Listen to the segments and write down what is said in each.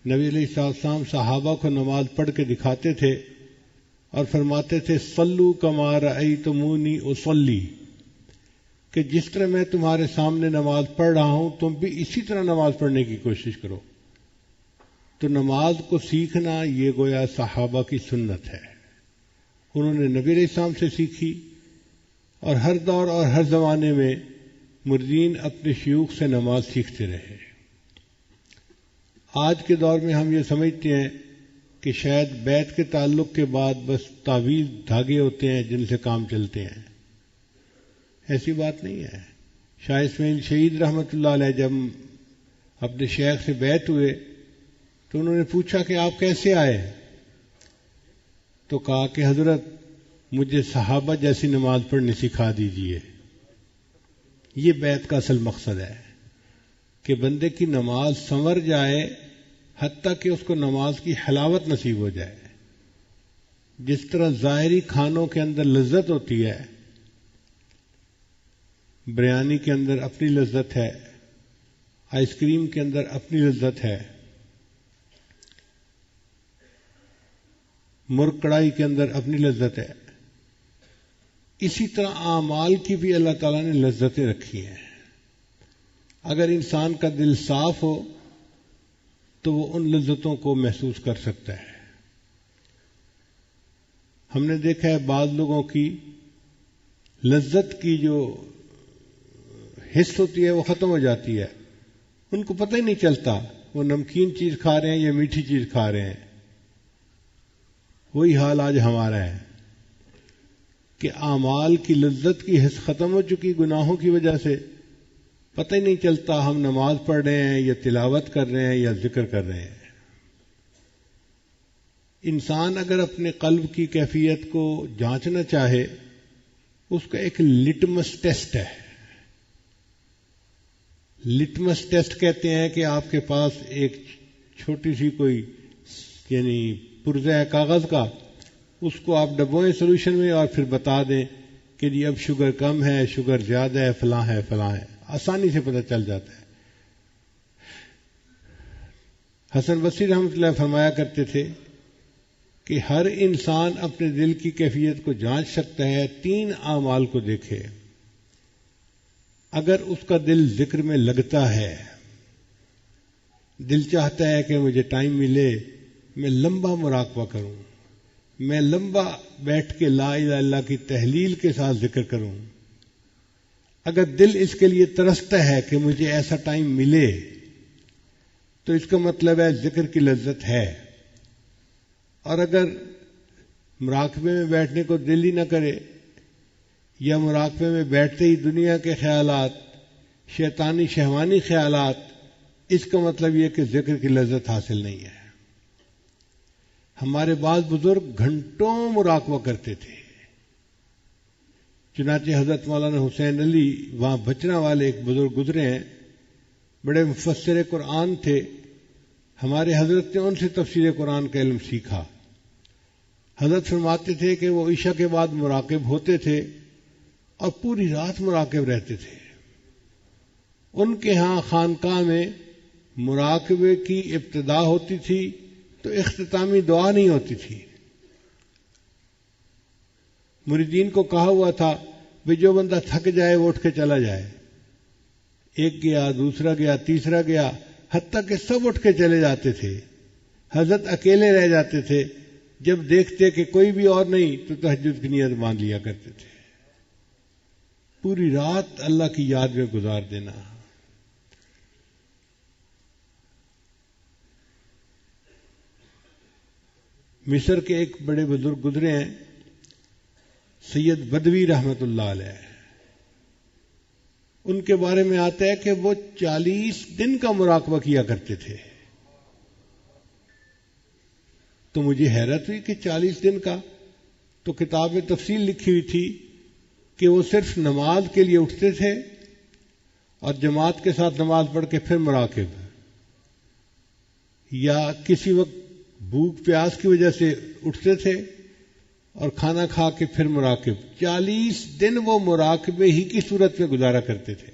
نبی علیہ السلام صحابہ کو نماز پڑھ کے دکھاتے تھے اور فرماتے تھے صلو کما رأیتمونی اصلی، کہ جس طرح میں تمہارے سامنے نماز پڑھ رہا ہوں تم بھی اسی طرح نماز پڑھنے کی کوشش کرو۔ تو نماز کو سیکھنا یہ گویا صحابہ کی سنت ہے، انہوں نے نبی علیہ السلام سے سیکھی، اور ہر دور اور ہر زمانے میں مریدین اپنے شیوخ سے نماز سیکھتے رہے۔ آج کے دور میں ہم یہ سمجھتے ہیں کہ شاید بیت کے تعلق کے بعد بس تعویذ دھاگے ہوتے ہیں جن سے کام چلتے ہیں، ایسی بات نہیں ہے۔ شاہ اسماعیل شہید رحمۃ اللہ علیہ جب اپنے شیخ سے بیعت ہوئے تو انہوں نے پوچھا کہ آپ کیسے آئے؟ تو کہا کہ حضرت مجھے صحابہ جیسی نماز پڑھنے سکھا دیجئے۔ یہ بیعت کا اصل مقصد ہے کہ بندے کی نماز سنور جائے، حتیٰ کہ اس کو نماز کی حلاوت نصیب ہو جائے۔ جس طرح ظاہری کھانوں کے اندر لذت ہوتی ہے، بریانی کے اندر اپنی لذت ہے، آئس کریم کے اندر اپنی لذت ہے، مرغ کڑائی کے اندر اپنی لذت ہے، اسی طرح اعمال کی بھی اللہ تعالیٰ نے لذتیں رکھی ہیں۔ اگر انسان کا دل صاف ہو تو وہ ان لذتوں کو محسوس کر سکتا ہے۔ ہم نے دیکھا ہے بعض لوگوں کی لذت کی جو حس ہوتی ہے وہ ختم ہو جاتی ہے، ان کو پتہ ہی نہیں چلتا وہ نمکین چیز کھا رہے ہیں یا میٹھی چیز کھا رہے ہیں۔ وہی حال آج ہمارا ہے کہ اعمال کی لذت کی حس ختم ہو چکی گناہوں کی وجہ سے، پتہ ہی نہیں چلتا ہم نماز پڑھ رہے ہیں یا تلاوت کر رہے ہیں یا ذکر کر رہے ہیں۔ انسان اگر اپنے قلب کی کیفیت کو جانچنا چاہے، اس کا ایک لٹمس ٹیسٹ ہے۔ لٹمس ٹیسٹ کہتے ہیں کہ آپ کے پاس ایک چھوٹی سی کوئی یعنی پرزہ ہے کاغذ کا، اس کو آپ ڈبوئیں سولوشن میں اور پھر بتا دیں کہ جی اب شوگر کم ہے، شوگر زیادہ ہے، فلاں ہے، فلاں ہے، آسانی سے پتہ چل جاتا ہے۔ حسن بصری رحمۃ اللہ فرمایا کرتے تھے کہ ہر انسان اپنے دل کی کیفیت کو جانچ سکتا ہے، 3 اعمال کو دیکھے۔ اگر اس کا دل ذکر میں لگتا ہے، دل چاہتا ہے کہ مجھے ٹائم ملے، میں لمبا مراقبہ کروں، میں لمبا بیٹھ کے لا الہ الا اللہ کی تحلیل کے ساتھ ذکر کروں، اگر دل اس کے لیے ترستا ہے کہ مجھے ایسا ٹائم ملے، تو اس کا مطلب ہے ذکر کی لذت ہے۔ اور اگر مراقبے میں بیٹھنے کو دل ہی نہ کرے، یا مراقبے میں بیٹھتے ہی دنیا کے خیالات، شیطانی شہوانی خیالات، اس کا مطلب یہ کہ ذکر کی لذت حاصل نہیں ہے۔ ہمارے بعض بزرگ گھنٹوں مراقبہ کرتے تھے، چنانچہ حضرت مولانا حسین علی وہاں بچنا والے ایک بزرگ گزرے ہیں، بڑے مفسر قرآن تھے، ہمارے حضرت نے ان سے تفسیر قرآن کا علم سیکھا۔ حضرت فرماتے تھے کہ وہ عشاء کے بعد مراقب ہوتے تھے اور پوری رات مراقب رہتے تھے۔ ان کے ہاں خانقاہ میں مراقبے کی ابتدا ہوتی تھی تو اختتامی دعا نہیں ہوتی تھی۔ مریدین کو کہا ہوا تھا کہ جو بندہ تھک جائے وہ اٹھ کے چلا جائے۔ ایک گیا، دوسرا گیا، تیسرا گیا، حتیٰ کہ سب اٹھ کے چلے جاتے تھے۔ حضرت اکیلے رہ جاتے تھے، جب دیکھتے کہ کوئی بھی اور نہیں تو تہجد کی نیت مان لیا کرتے تھے۔ پوری رات اللہ کی یاد میں گزار دینا۔ مصر کے ایک بڑے بزرگ گزرے ہیں، سید بدوی رحمت اللہ علیہ، ان کے بارے میں آتا ہے کہ وہ 40 دن کا مراقبہ کیا کرتے تھے۔ تو مجھے حیرت ہوئی کہ 40 دن کا، تو کتاب میں تفصیل لکھی ہوئی تھی کہ وہ صرف نماز کے لیے اٹھتے تھے اور جماعت کے ساتھ نماز پڑھ کے پھر مراقب، یا کسی وقت بھوک پیاس کی وجہ سے اٹھتے تھے اور کھانا کھا کے پھر مراقب۔ 40 دن وہ مراقبے ہی کی صورت میں گزارا کرتے تھے۔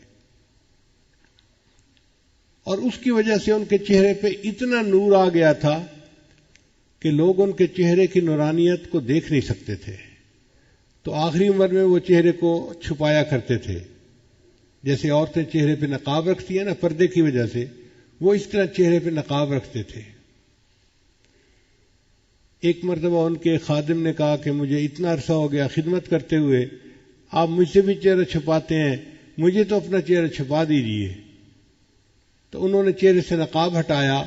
اور اس کی وجہ سے ان کے چہرے پہ اتنا نور آ گیا تھا کہ لوگ ان کے چہرے کی نورانیت کو دیکھ نہیں سکتے تھے، تو آخری عمر میں وہ چہرے کو چھپایا کرتے تھے. جیسے عورتیں چہرے پہ نقاب رکھتی ہیں نا پردے کی وجہ سے، وہ اس طرح چہرے پہ نقاب رکھتے تھے. ایک مرتبہ ان کے خادم نے کہا کہ مجھے اتنا عرصہ ہو گیا خدمت کرتے ہوئے، آپ مجھ سے بھی چہرہ چھپاتے ہیں، مجھے تو اپنا چہرہ چھپا دیجیے. تو انہوں نے چہرے سے نقاب ہٹایا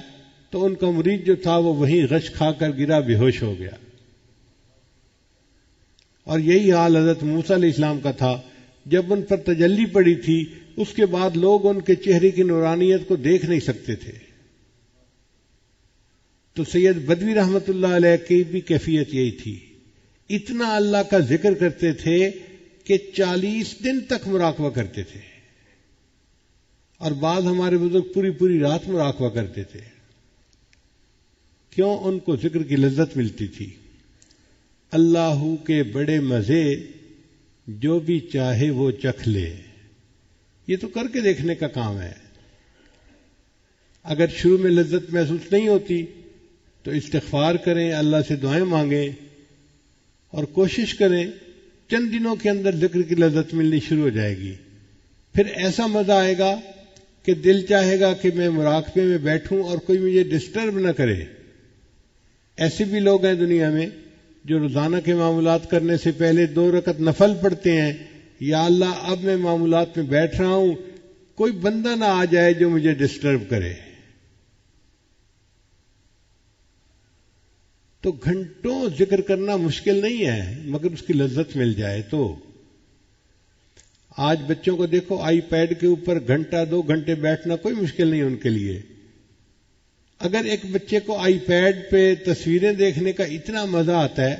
تو ان کا مرید جو تھا وہ وہیں غش کھا کر گرا، بے ہوش ہو گیا. اور یہی حال حضرت موسیٰ علیہ السلام کا تھا. جب ان پر تجلی پڑی تھی اس کے بعد لوگ ان کے چہرے کی نورانیت کو دیکھ نہیں سکتے تھے. تو سید بدوی رحمت اللہ علیہ کی بھی کیفیت یہی تھی. اتنا اللہ کا ذکر کرتے تھے کہ 40 دن تک مراقبہ کرتے تھے، اور بعض ہمارے بزرگ پوری پوری رات مراقبہ کرتے تھے. کیوں؟ ان کو ذکر کی لذت ملتی تھی. اللہ کے بڑے مزے جو بھی چاہے وہ چکھ لے. یہ تو کر کے دیکھنے کا کام ہے. اگر شروع میں لذت محسوس نہیں ہوتی تو استغفار کریں، اللہ سے دعائیں مانگیں اور کوشش کریں. چند دنوں کے اندر ذکر کی لذت ملنی شروع ہو جائے گی. پھر ایسا مزہ آئے گا کہ دل چاہے گا کہ میں مراقبے میں بیٹھوں اور کوئی مجھے ڈسٹرب نہ کرے. ایسے بھی لوگ ہیں دنیا میں جو روزانہ کے معاملات کرنے سے پہلے 2 رکعت نفل پڑھتے ہیں. یا اللہ اب میں معاملات میں بیٹھ رہا ہوں، کوئی بندہ نہ آ جائے جو مجھے ڈسٹرب کرے. تو گھنٹوں ذکر کرنا مشکل نہیں ہے مگر اس کی لذت مل جائے تو. آج بچوں کو دیکھو آئی پیڈ کے اوپر گھنٹہ 2 گھنٹے بیٹھنا کوئی مشکل نہیں ان کے لیے. اگر ایک بچے کو آئی پیڈ پہ تصویریں دیکھنے کا اتنا مزہ آتا ہے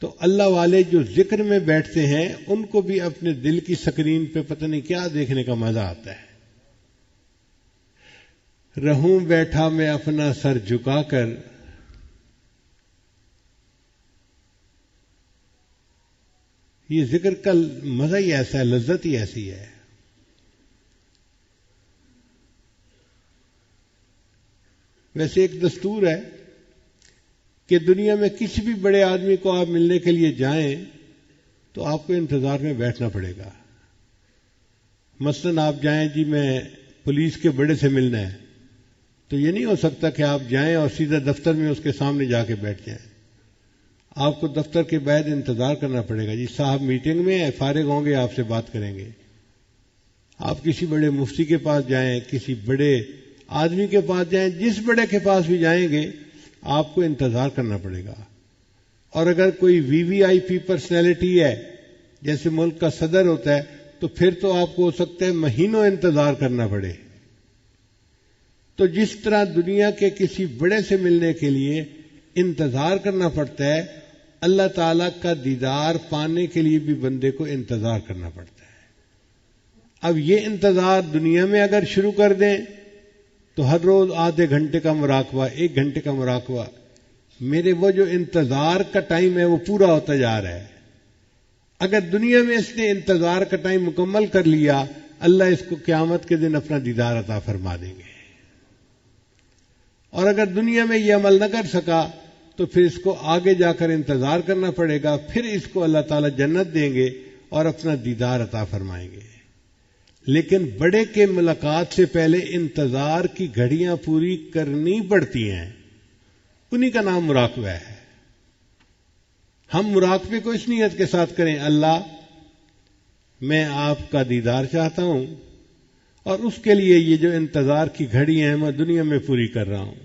تو اللہ والے جو ذکر میں بیٹھتے ہیں ان کو بھی اپنے دل کی سکرین پہ پتہ نہیں کیا دیکھنے کا مزہ آتا ہے. رہوں بیٹھا میں اپنا سر جھکا کر، یہ ذکر کا مزہ ہی ایسا ہے، لذت ہی ایسی ہے. ویسے ایک دستور ہے کہ دنیا میں کسی بھی بڑے آدمی کو آپ ملنے کے لیے جائیں تو آپ کو انتظار میں بیٹھنا پڑے گا. مثلا آپ جائیں جی میں پولیس کے بڑے سے ملنا ہے تو یہ نہیں ہو سکتا کہ آپ جائیں اور سیدھا دفتر میں اس کے سامنے جا کے بیٹھ جائیں. آپ کو دفتر کے بعد انتظار کرنا پڑے گا. جی صاحب میٹنگ میں ہیں، فارغ ہوں گے آپ سے بات کریں گے. آپ کسی بڑے مفتی کے پاس جائیں، کسی بڑے آدمی کے پاس جائیں، جس بڑے کے پاس بھی جائیں گے آپ کو انتظار کرنا پڑے گا. اور اگر کوئی VVIP پرسنالٹی ہے جیسے ملک کا صدر ہوتا ہے تو پھر تو آپ کو ہو سکتا ہے مہینوں انتظار کرنا پڑے. تو جس طرح دنیا کے کسی بڑے سے ملنے کے لیے انتظار کرنا پڑتا ہے، اللہ تعالی کا دیدار پانے کے لیے بھی بندے کو انتظار کرنا پڑتا ہے. اب یہ انتظار دنیا میں اگر شروع کر دیں تو ہر روز آدھے گھنٹے کا مراقبہ، 1 گھنٹے کا مراقبہ، میرے وہ جو انتظار کا ٹائم ہے وہ پورا ہوتا جا رہا ہے. اگر دنیا میں اس نے انتظار کا ٹائم مکمل کر لیا، اللہ اس کو قیامت کے دن اپنا دیدار عطا فرما دیں گے. اور اگر دنیا میں یہ عمل نہ کر سکا تو پھر اس کو آگے جا کر انتظار کرنا پڑے گا، پھر اس کو اللہ تعالیٰ جنت دیں گے اور اپنا دیدار عطا فرمائیں گے. لیکن بڑے کے ملاقات سے پہلے انتظار کی گھڑیاں پوری کرنی پڑتی ہیں، انہی کا نام مراقبہ ہے. ہم مراقبے کو اس نیت کے ساتھ کریں، اللہ میں آپ کا دیدار چاہتا ہوں اور اس کے لیے یہ جو انتظار کی گھڑی ہیں میں دنیا میں پوری کر رہا ہوں.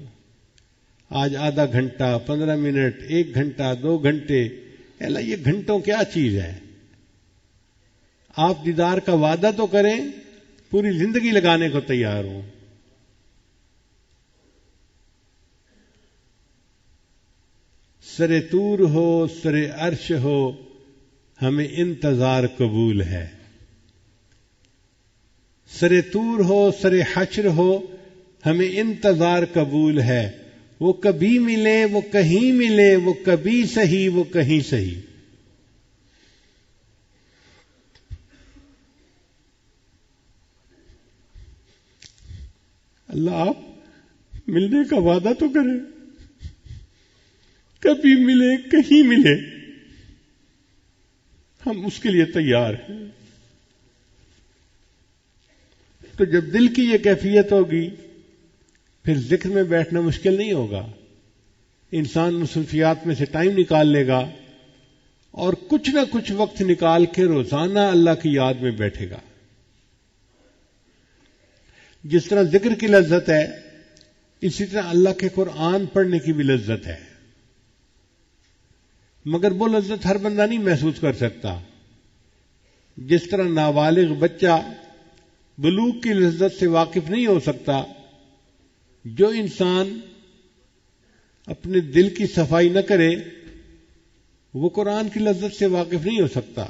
آج آدھا گھنٹہ، 15 منٹ، 1 گھنٹہ، 2 گھنٹے، اللہ یہ گھنٹوں کیا چیز ہے. آپ دیدار کا وعدہ تو کریں، پوری زندگی لگانے کو تیار ہوں. سر طور ہو سر عرش ہو ہمیں انتظار قبول ہے. سر طور ہو سر حشر ہو ہمیں انتظار قبول ہے. وہ کبھی ملے وہ کہیں ملے، وہ کبھی صحیح وہ کہیں صحیح. اللہ آپ ملنے کا وعدہ تو کریں، کبھی ملے کہیں ملے، ہم اس کے لیے تیار ہیں۔ تو جب دل کی یہ کیفیت ہوگی پھر ذکر میں بیٹھنا مشکل نہیں ہوگا، انسان مصروفیات میں سے ٹائم نکال لے گا اور کچھ نہ کچھ وقت نکال کے روزانہ اللہ کی یاد میں بیٹھے گا۔ جس طرح ذکر کی لذت ہے اسی طرح اللہ کے قرآن پڑھنے کی بھی لذت ہے، مگر وہ لذت ہر بندہ نہیں محسوس کر سکتا۔ جس طرح نابالغ بچہ بلوغ کی لذت سے واقف نہیں ہو سکتا، جو انسان اپنے دل کی صفائی نہ کرے وہ قرآن کی لذت سے واقف نہیں ہو سکتا۔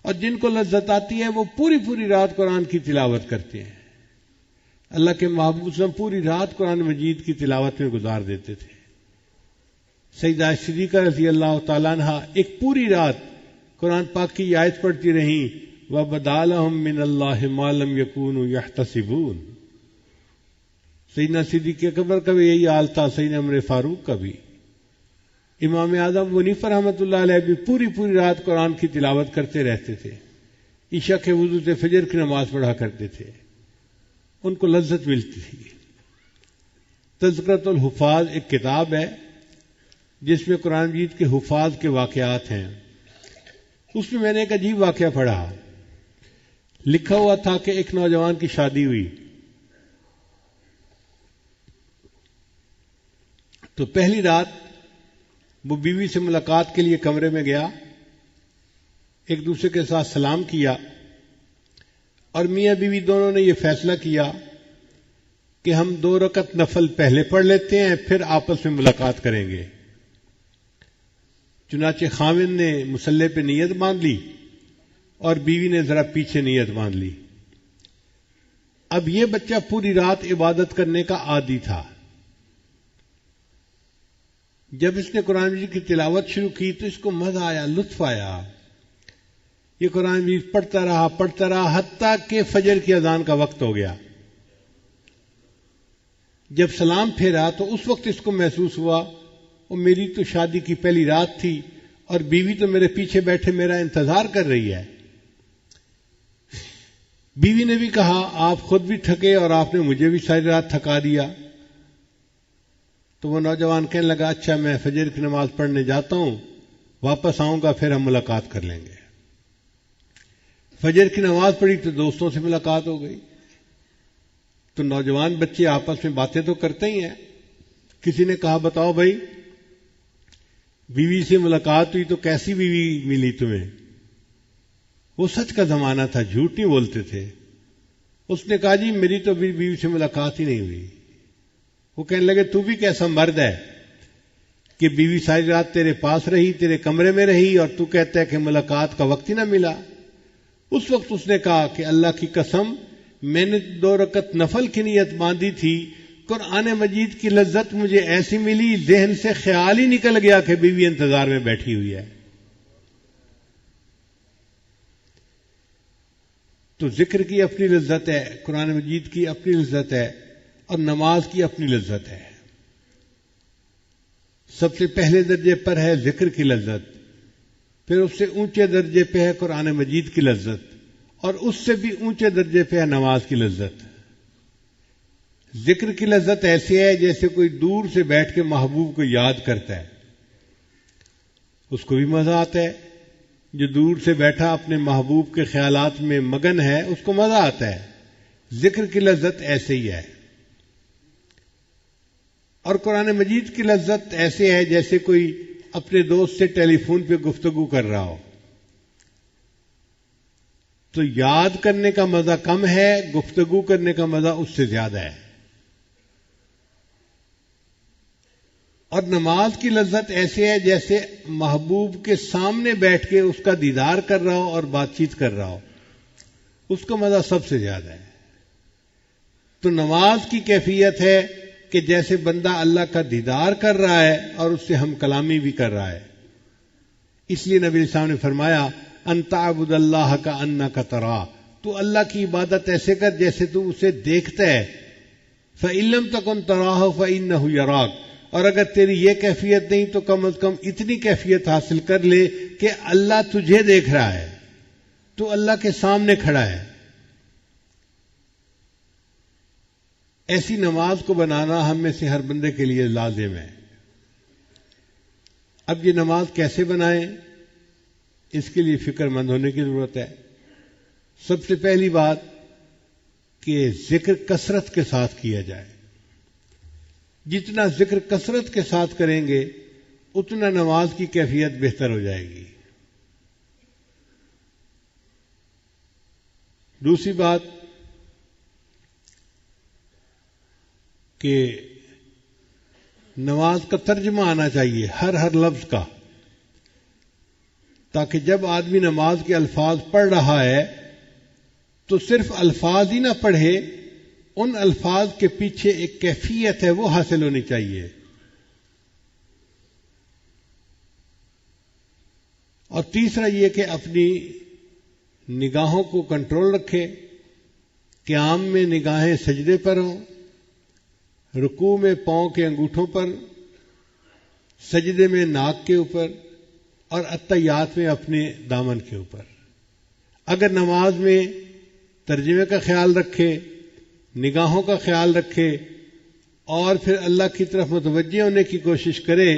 اور جن کو لذت آتی ہے وہ پوری پوری رات قرآن کی تلاوت کرتے ہیں۔ اللہ کے محبوب صلی اللہ علیہ وسلم پوری رات قرآن مجید کی تلاوت میں گزار دیتے تھے۔ سیدہ صدیقہ رضی اللہ تعالیٰ عنہا ایک پوری رات قرآن پاک کی آیت پڑھتی رہیں، وَبَدَا لَهُم مِّنَ اللَّهِ مَا لَمْ يَكُونُوا يَحْتَسِبُونَ۔ سیدنا صدیق اکبر کا بھی یہی حال تھا، سیدنا عمر فاروق کا بھی، امام اعظم حنیفہ رحمۃ اللہ علیہ بھی پوری پوری رات قرآن کی تلاوت کرتے رہتے تھے، عشاء کے وضو سے فجر کی نماز پڑھا کرتے تھے، ان کو لذت ملتی تھی۔ تذکرۃ الحفاظ ایک کتاب ہے جس میں قرآن مجید کے حفاظ کے واقعات ہیں۔ اس میں نے ایک عجیب واقعہ پڑھا، لکھا ہوا تھا کہ ایک نوجوان کی شادی ہوئی تو پہلی رات وہ بیوی سے ملاقات کے لیے کمرے میں گیا، ایک دوسرے کے ساتھ سلام کیا اور میاں بیوی دونوں نے یہ فیصلہ کیا کہ ہم 2 رکعت نفل پہلے پڑھ لیتے ہیں پھر آپس میں ملاقات کریں گے۔ چنانچہ خاوند نے مصلی پہ نیت باندھ لی اور بیوی نے ذرا پیچھے نیت باندھ لی۔ اب یہ بچہ پوری رات عبادت کرنے کا عادی تھا، جب اس نے قرآن مجید کی تلاوت شروع کی تو اس کو مزہ آیا، لطف آیا، یہ قرآن مجید پڑھتا رہا حتیٰ کہ فجر کی اذان کا وقت ہو گیا۔ جب سلام پھیرا تو اس وقت اس کو محسوس ہوا اور میری تو شادی کی پہلی رات تھی اور بیوی تو میرے پیچھے بیٹھے میرا انتظار کر رہی ہے۔ بیوی نے بھی کہا آپ خود بھی تھکے اور آپ نے مجھے بھی ساری رات تھکا دیا۔ تو وہ نوجوان کہنے لگا اچھا میں فجر کی نماز پڑھنے جاتا ہوں، واپس آؤں گا پھر ہم ملاقات کر لیں گے۔ فجر کی نماز پڑھی تو دوستوں سے ملاقات ہو گئی۔ تو نوجوان بچے آپس میں باتیں تو کرتے ہی ہیں۔ کسی نے کہا بتاؤ بھائی بیوی سے ملاقات ہوئی تو کیسی بیوی ملی تمہیں؟ وہ سچ کا زمانہ تھا، جھوٹ نہیں بولتے تھے۔ اس نے کہا جی میری تو بیوی سے ملاقات ہی نہیں ہوئی۔ وہ کہنے لگے تو بھی کیسا مرد ہے کہ بیوی ساری رات تیرے پاس رہی، تیرے کمرے میں رہی اور تو کہتا ہے کہ ملاقات کا وقت ہی نہ ملا۔ اس وقت اس نے کہا کہ اللہ کی قسم میں نے 2 رکعت نفل کی نیت باندھی تھی، قرآن مجید کی لذت مجھے ایسی ملی ذہن سے خیال ہی نکل گیا کہ بیوی انتظار میں بیٹھی ہوئی ہے۔ تو ذکر کی اپنی لذت ہے، قرآن مجید کی اپنی لذت ہے اور نماز کی اپنی لذت ہے۔ سب سے پہلے درجے پر ہے ذکر کی لذت، پھر اس سے اونچے درجے پہ ہے قرآن مجید کی لذت اور اس سے بھی اونچے درجے پہ ہے نماز کی لذت۔ ذکر کی لذت ایسی ہے جیسے کوئی دور سے بیٹھ کے محبوب کو یاد کرتا ہے، اس کو بھی مزہ آتا ہے۔ جو دور سے بیٹھا اپنے محبوب کے خیالات میں مگن ہے اس کو مزہ آتا ہے۔ ذکر کی لذت ایسے ہی ہے۔ اور قرآن مجید کی لذت ایسے ہے جیسے کوئی اپنے دوست سے ٹیلی فون پہ گفتگو کر رہا ہو۔ تو یاد کرنے کا مزہ کم ہے، گفتگو کرنے کا مزہ اس سے زیادہ ہے۔ اور نماز کی لذت ایسے ہے جیسے محبوب کے سامنے بیٹھ کے اس کا دیدار کر رہا ہو اور بات چیت کر رہا ہو، اس کا مزہ سب سے زیادہ ہے۔ تو نماز کی کیفیت ہے کہ جیسے بندہ اللہ کا دیدار کر رہا ہے اور اس سے ہم کلامی بھی کر رہا ہے۔ اس لیے نبی صاحب نے فرمایا ان تعبد اللہ کا انک تراہ تو اللہ کی عبادت ایسے کر جیسے تو اسے دیکھتا ہے. فَإِن لَّمْ تَكُن تَرَاهُ فَإِنَّهُ يَرَاكَ. اور اگر تیری یہ کیفیت نہیں تو کم از کم اتنی کیفیت حاصل کر لے کہ اللہ تجھے دیکھ رہا ہے، تو اللہ کے سامنے کھڑا ہے. ایسی نماز کو بنانا ہم میں سے ہر بندے کے لیے لازم ہے. اب یہ نماز کیسے بنائیں، اس کے لیے فکر مند ہونے کی ضرورت ہے. سب سے پہلی بات کہ ذکر کثرت کے ساتھ کیا جائے. جتنا ذکر کثرت کے ساتھ کریں گے اتنا نماز کی کیفیت بہتر ہو جائے گی. دوسری بات کہ نماز کا ترجمہ آنا چاہیے ہر لفظ کا، تاکہ جب آدمی نماز کے الفاظ پڑھ رہا ہے تو صرف الفاظ ہی نہ پڑھے، ان الفاظ کے پیچھے ایک کیفیت ہے وہ حاصل ہونی چاہیے. اور تیسرا یہ کہ اپنی نگاہوں کو کنٹرول رکھے. قیام میں نگاہیں سجدے پر ہوں، رکوع میں پاؤں کے انگوٹھوں پر، سجدے میں ناک کے اوپر، اور اتحیات میں اپنے دامن کے اوپر. اگر نماز میں ترجمے کا خیال رکھے، نگاہوں کا خیال رکھے اور پھر اللہ کی طرف متوجہ ہونے کی کوشش کرے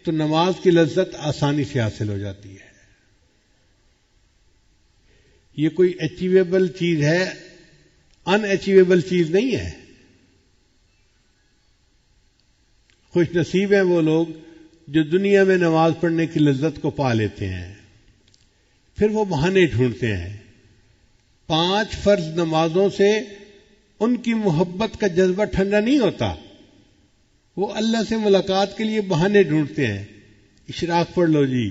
تو نماز کی لذت آسانی سے حاصل ہو جاتی ہے. یہ کوئی اچیویبل چیز ہے، ان اچیویبل چیز نہیں ہے. خوش نصیب ہیں وہ لوگ جو دنیا میں نماز پڑھنے کی لذت کو پا لیتے ہیں، پھر وہ بہانے ڈھونڈتے ہیں. 5 فرض نمازوں سے ان کی محبت کا جذبہ ٹھنڈا نہیں ہوتا. وہ اللہ سے ملاقات کے لیے بہانے ڈھونڈتے ہیں. اشراق پڑھ لو جی،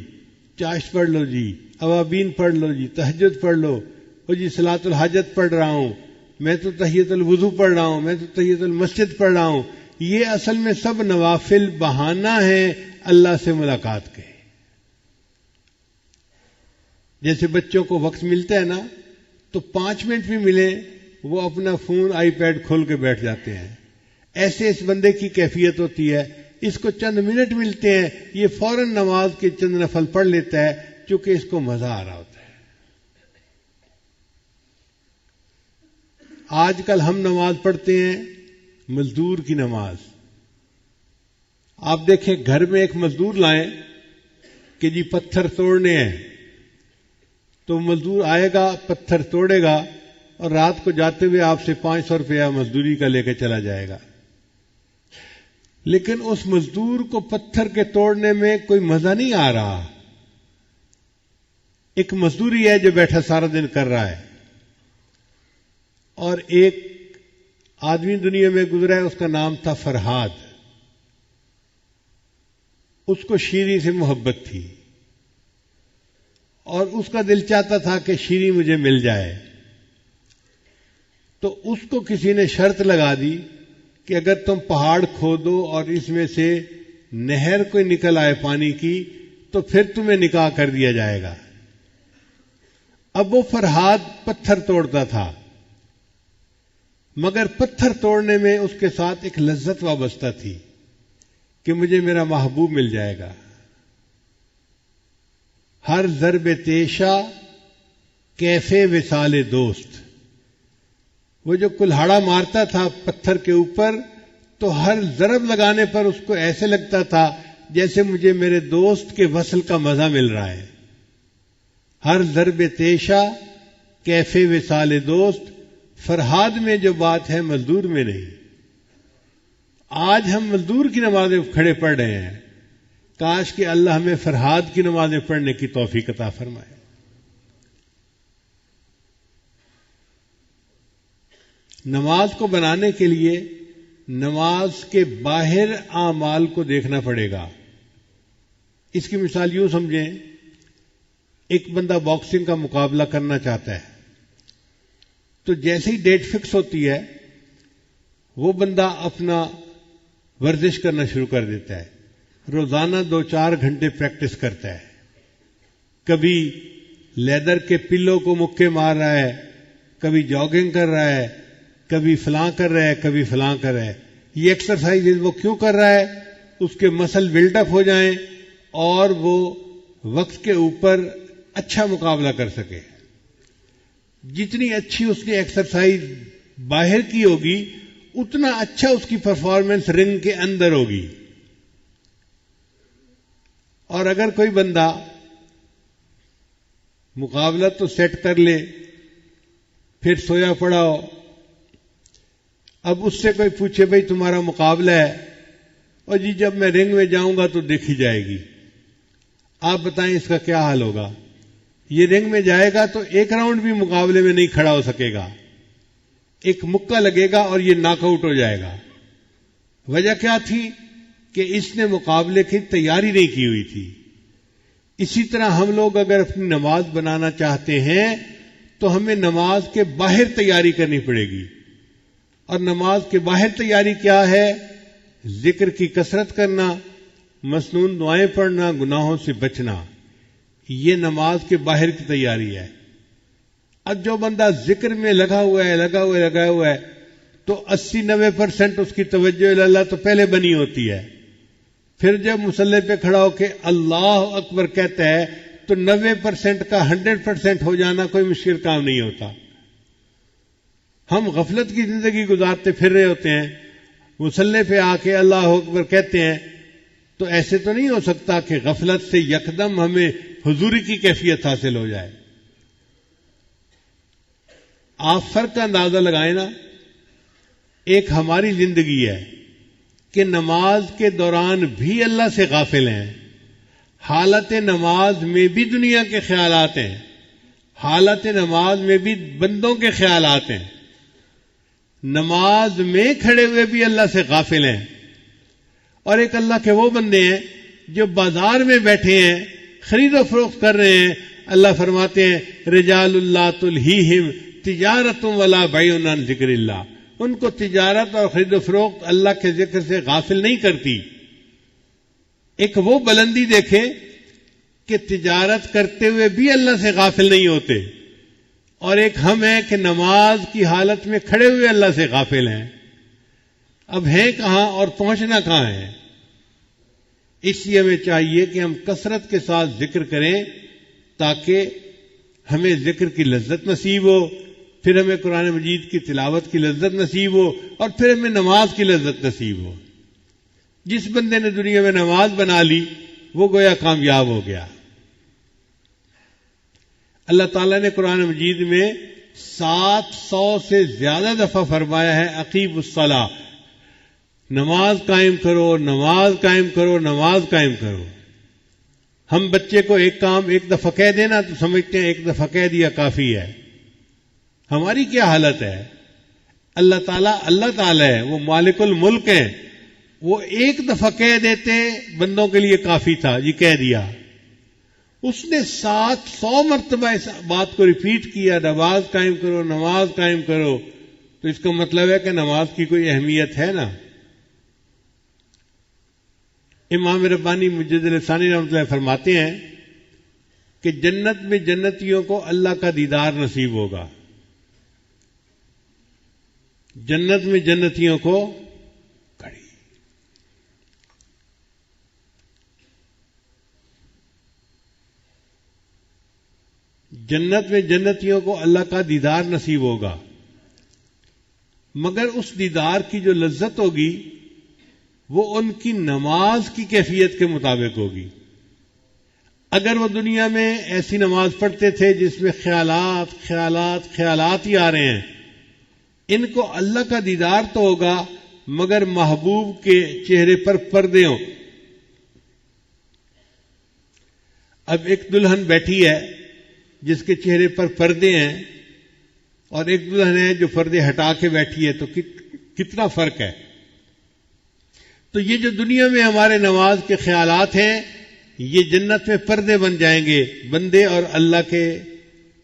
چاشت پڑھ لو جی، اوابین پڑھ لو جی، تہجد پڑھ لو، وہ جی صلاۃ الحاجت پڑھ رہا ہوں، میں تو تحیۃ الوضو پڑھ رہا ہوں، میں تو تحیۃ المسجد پڑھ رہا ہوں. یہ اصل میں سب نوافل بہانہ ہیں اللہ سے ملاقات کے. جیسے بچوں کو وقت ملتا ہے نا تو 5 منٹ بھی ملے وہ اپنا فون آئی پیڈ کھول کے بیٹھ جاتے ہیں. ایسے اس بندے کی کیفیت ہوتی ہے، اس کو چند منٹ ملتے ہیں، یہ فوراً نماز کے چند نفل پڑھ لیتا ہے چونکہ اس کو مزہ آ رہا ہوتا ہے. آج کل ہم نماز پڑھتے ہیں مزدور کی نماز. آپ دیکھیں گھر میں ایک مزدور لائیں کہ جی پتھر توڑنے ہیں، تو مزدور آئے گا، پتھر توڑے گا اور رات کو جاتے ہوئے آپ سے 500 روپیہ مزدوری کا لے کے چلا جائے گا. لیکن اس مزدور کو پتھر کے توڑنے میں کوئی مزہ نہیں آ رہا. ایک مزدوری ہے جو بیٹھا سارا دن کر رہا ہے، اور ایک آدمی دنیا میں گزرا ہے، اس کا نام تھا فرہاد. اس کو شیریں سے محبت تھی اور اس کا دل چاہتا تھا کہ شیریں مجھے مل جائے. تو اس کو کسی نے شرط لگا دی کہ اگر تم پہاڑ کھودو اور اس میں سے نہر کوئی نکل آئے پانی کی تو پھر تمہیں نکاح کر دیا جائے گا. اب وہ فرہاد پتھر توڑتا تھا، مگر پتھر توڑنے میں اس کے ساتھ ایک لذت وابستہ تھی کہ مجھے میرا محبوب مل جائے گا. ہر ضرب تیشا کیفے وصال دوست. وہ جو کلہاڑا مارتا تھا پتھر کے اوپر تو ہر ضرب لگانے پر اس کو ایسے لگتا تھا جیسے مجھے میرے دوست کے وصل کا مزہ مل رہا ہے. ہر ضرب تیشا کیفے وصال دوست. فرہاد میں جو بات ہے مزدور میں نہیں. آج ہم مزدور کی نمازیں کھڑے پڑھ رہے ہیں، کاش کہ اللہ ہمیں فرہاد کی نمازیں پڑھنے کی توفیق عطا فرمائے. نماز کو بنانے کے لیے نماز کے باہر اعمال کو دیکھنا پڑے گا. اس کی مثال یوں سمجھیں، ایک بندہ باکسنگ کا مقابلہ کرنا چاہتا ہے تو جیسے ہی ڈیٹ فکس ہوتی ہے وہ بندہ اپنا ورزش کرنا شروع کر دیتا ہے. روزانہ 2-4 گھنٹے پریکٹس کرتا ہے. کبھی لیدر کے پلوں کو مکے مار رہا ہے، کبھی جاگنگ کر رہا ہے، کبھی فلاں کر رہا ہے، کبھی فلاں کر رہا ہے. یہ ایکسرسائز وہ کیوں کر رہا ہے؟ اس کے مسل بلڈ اپ ہو جائیں اور وہ وقت کے اوپر اچھا مقابلہ کر سکے. جتنی اچھی اس نے ایکسرسائز باہر کی ہوگی اتنا اچھا اس کی پرفارمنس رنگ کے اندر ہوگی. اور اگر کوئی بندہ مقابلہ تو سیٹ کر لے پھر سویا پڑا ہو، اب اس سے کوئی پوچھے بھئی تمہارا مقابلہ ہے، اور جی جب میں رنگ میں جاؤں گا تو دیکھی جائے گی، آپ بتائیں اس کا کیا حال ہوگا؟ یہ رنگ میں جائے گا تو ایک راؤنڈ بھی مقابلے میں نہیں کھڑا ہو سکے گا، ایک مکہ لگے گا اور یہ ناک آؤٹ ہو جائے گا. وجہ کیا تھی؟ کہ اس نے مقابلے کی تیاری نہیں کی ہوئی تھی. اسی طرح ہم لوگ اگر اپنی نماز بنانا چاہتے ہیں تو ہمیں نماز کے باہر تیاری کرنی پڑے گی. اور نماز کے باہر تیاری کیا ہے؟ ذکر کی کثرت کرنا، مسنون دعائیں پڑھنا، گناہوں سے بچنا. یہ نماز کے باہر کی تیاری ہے. اب جو بندہ ذکر میں لگا ہوا ہے تو 80-90% اس کی توجہ اللہ تو پہلے بنی ہوتی ہے. پھر جب مصلی پہ کھڑا ہو کے اللہ اکبر کہتا ہے تو 90% کا 100% ہو جانا کوئی مشکل کام نہیں ہوتا. ہم غفلت کی زندگی گزارتے پھر رہے ہوتے ہیں، مصلی پہ آ کے اللہ اکبر کہتے ہیں، تو ایسے تو نہیں ہو سکتا کہ غفلت سے یکدم ہمیں حضوری کی کیفیت حاصل ہو جائے. آپ فرق کا اندازہ لگائیں نا. ایک ہماری زندگی ہے کہ نماز کے دوران بھی اللہ سے غافل ہیں، حالت نماز میں بھی دنیا کے خیالات ہیں، حالت نماز میں بھی بندوں کے خیالات ہیں، نماز میں کھڑے ہوئے بھی اللہ سے غافل ہیں. اور ایک اللہ کے وہ بندے ہیں جو بازار میں بیٹھے ہیں، خرید و فروخت کر رہے ہیں. اللہ فرماتے ہیں رجال اللہ تلہیہم تجارت ولا بیع عن ذکر اللہ. ان کو تجارت اور خرید و فروخت اللہ کے ذکر سے غافل نہیں کرتی. ایک وہ بلندی دیکھیں کہ تجارت کرتے ہوئے بھی اللہ سے غافل نہیں ہوتے، اور ایک ہم ہیں کہ نماز کی حالت میں کھڑے ہوئے اللہ سے غافل ہیں. اب ہیں کہاں اور پہنچنا کہاں ہے؟ اس لیے ہمیں چاہیے کہ ہم کثرت کے ساتھ ذکر کریں تاکہ ہمیں ذکر کی لذت نصیب ہو، پھر ہمیں قرآن مجید کی تلاوت کی لذت نصیب ہو، اور پھر ہمیں نماز کی لذت نصیب ہو. جس بندے نے دنیا میں نماز بنا لی وہ گویا کامیاب ہو گیا. اللہ تعالیٰ نے قرآن مجید میں 700 سے زیادہ دفعہ فرمایا ہے اقیموا الصلاۃ، نماز قائم کرو، نماز قائم کرو، نماز قائم کرو. ہم بچے کو ایک کام ایک دفعہ کہہ دینا تو سمجھتے ہیں ایک دفعہ کہہ دیا کافی ہے. ہماری کیا حالت ہے؟ اللہ تعالیٰ ہے، وہ مالک الملک ہیں، وہ ایک دفعہ کہہ دیتے بندوں کے لیے کافی تھا، یہ کہہ دیا. اس نے 700 مرتبہ اس بات کو ریپیٹ کیا، نماز قائم کرو، نماز قائم کرو. تو اس کا مطلب ہے کہ نماز کی کوئی اہمیت ہے نا. امام ربانی مجد الثانی رحمۃ اللہ فرماتے ہیں کہ جنت میں جنتیوں کو اللہ کا دیدار نصیب ہوگا. جنت میں جنتیوں کو جنت میں جنتیوں کو اللہ کا دیدار نصیب ہوگا، مگر اس دیدار کی جو لذت ہوگی وہ ان کی نماز کی کیفیت کے مطابق ہوگی. اگر وہ دنیا میں ایسی نماز پڑھتے تھے جس میں خیالات ہی آ رہے ہیں، ان کو اللہ کا دیدار تو ہوگا مگر محبوب کے چہرے پر پردے ہوں. اب ایک دلہن بیٹھی ہے جس کے چہرے پر پردے ہیں، اور ایک دلہن ہے جو پردے ہٹا کے بیٹھی ہے، تو کتنا فرق ہے. تو یہ جو دنیا میں ہمارے نماز کے خیالات ہیں یہ جنت میں پردے بن جائیں گے بندے اور اللہ کے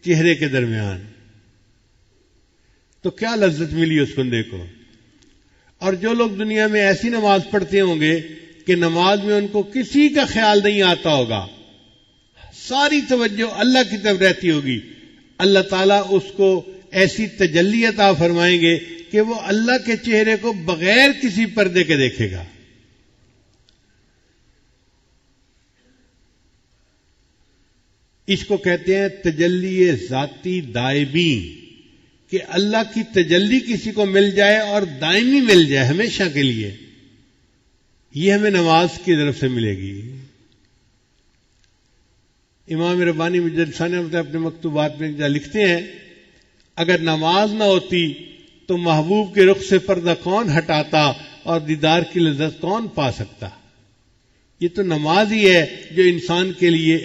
چہرے کے درمیان. تو کیا لذت ملی اس بندے کو. اور جو لوگ دنیا میں ایسی نماز پڑھتے ہوں گے کہ نماز میں ان کو کسی کا خیال نہیں آتا ہوگا، ساری توجہ اللہ کی طرف رہتی ہوگی، اللہ تعالیٰ اس کو ایسی تجلی عطا فرمائیں گے کہ وہ اللہ کے چہرے کو بغیر کسی پردے کے دیکھے گا. اس کو کہتے ہیں تجلی ذاتی دائمی، کہ اللہ کی تجلی کسی کو مل جائے اور دائمی مل جائے ہمیشہ کے لیے. یہ ہمیں نماز کی طرف سے ملے گی. امام ربانی مجدد ثانی اپنے مکتوبات میں لکھتے ہیں اگر نماز نہ ہوتی تو محبوب کے رخ سے پردہ کون ہٹاتا اور دیدار کی لذت کون پا سکتا. یہ تو نماز ہی ہے جو انسان کے لیے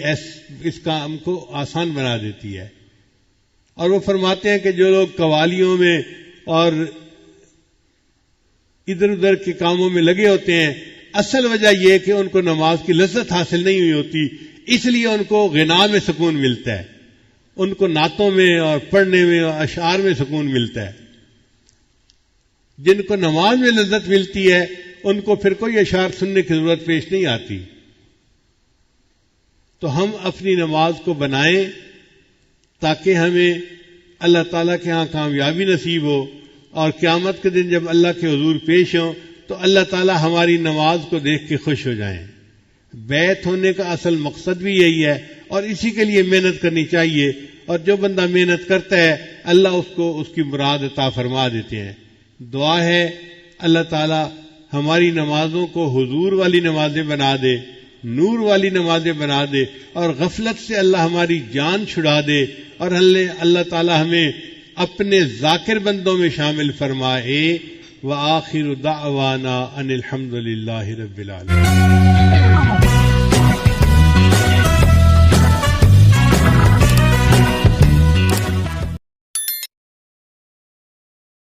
اس کام کو آسان بنا دیتی ہے. اور وہ فرماتے ہیں کہ جو لوگ قوالیوں میں اور ادھر ادھر کے کاموں میں لگے ہوتے ہیں، اصل وجہ یہ کہ ان کو نماز کی لذت حاصل نہیں ہوئی ہوتی، اس لیے ان کو غنا میں سکون ملتا ہے، ان کو نعتوں میں اور پڑھنے میں اور اشعار میں سکون ملتا ہے. جن کو نماز میں لذت ملتی ہے ان کو پھر کوئی اشعار سننے کی ضرورت پیش نہیں آتی. تو ہم اپنی نماز کو بنائیں تاکہ ہمیں اللہ تعالیٰ کے ہاں کامیابی نصیب ہو، اور قیامت کے دن جب اللہ کے حضور پیش ہوں تو اللہ تعالیٰ ہماری نماز کو دیکھ کے خوش ہو جائیں. بیعت ہونے کا اصل مقصد بھی یہی ہے، اور اسی کے لیے محنت کرنی چاہیے. اور جو بندہ محنت کرتا ہے اللہ اس کو اس کی مراد عطا فرما دیتے ہیں. دعا ہے اللہ تعالیٰ ہماری نمازوں کو حضور والی نمازیں بنا دے، نور والی نمازیں بنا دے، اور غفلت سے اللہ ہماری جان چھڑا دے، اور اللہ تعالیٰ ہمیں اپنے ذاکر بندوں میں شامل فرمائے. وآخر دعوانا ان الحمد للہ رب العالمین.